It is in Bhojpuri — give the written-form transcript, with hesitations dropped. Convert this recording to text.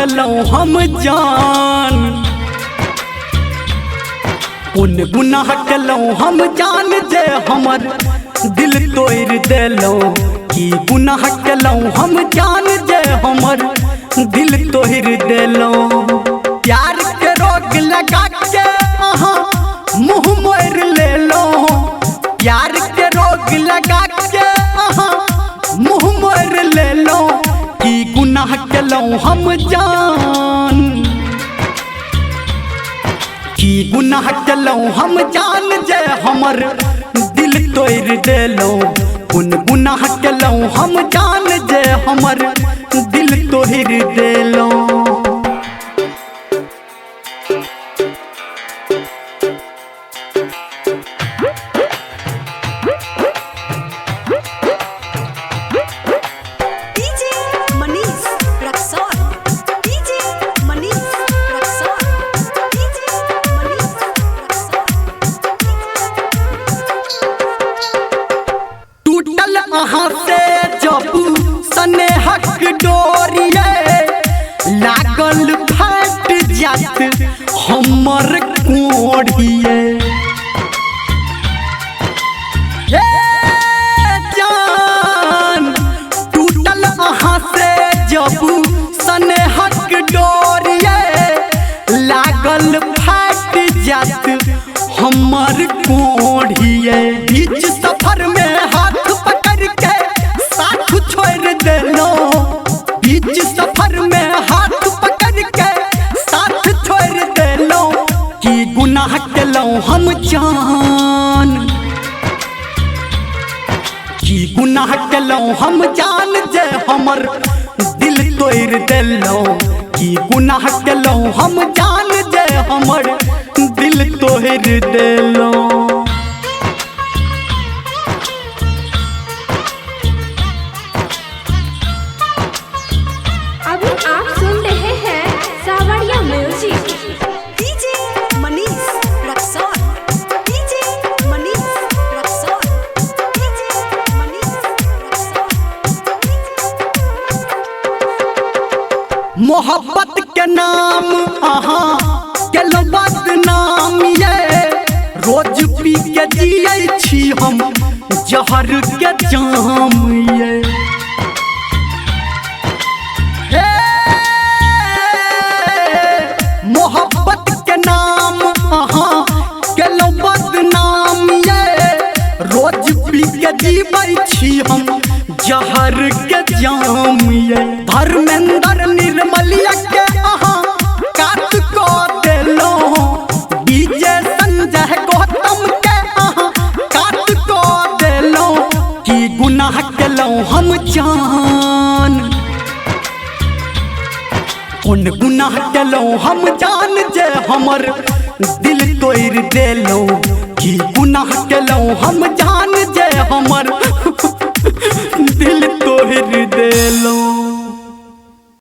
केलौं हम जान, उन गुनाह केलौं हम जान जे हमर दिल तोड़ देलौं। की गुनाह केलौं हम जान जे हमर दिल तोड़ देलौं। प्यार के रोग लगा के अहाँ मुँह मोड़ लेलौं, प्यार के रोग लगा के अहाँ मुँह मोड़ लेलौं। की गुनाह केलौं हम जान, की गुनाह केलौं हम जान जे हमर दिल तोड़ देलौं। उन गुनाह केलौं हम जान जे हमर दिल तोड़ देलौं। अहाँ से जब स्नेहक डोरिए लागल फट जात हमर कोढ़िए। जान टूटल अहाँ से जब स्नेहक डोरिए लागल फट जात हमर कोढ़िए। बीच सफर में हाथ पकड़ के साथ छोड़ देलौं, बीच सफर में हाथ पकड़ के साथ छोड़ देलौं। की गुनाह केलौं हम जान, की गुनाह केलौं हम जान जे हमर दिल तोड़ देलौं। की गुनाह केलौं हम जान जे हमर दिल तोड़ देलौं। मोहब्बत के नाम अहाँ केलौं बदनाम ये, रोज पी के जियै छी हम जहर के जाम ये। मोहब्बत के नाम अहाँ केलौं बदनाम ये, रोज पी के जीबै छी हम जहर के जाम ये। धर्मेंद्र निर्मलिया के अहाँ काट को देलौं, विजय संजय गौतम के अहाँ काट को देलौं। की गुनाह केलौं हम जान, उन गुनाह केलौं हम जान जे हमर दिल तोड़ देलौं। की गुनाह केलौं हम जान जे हमर दिल तोड़ देलौं।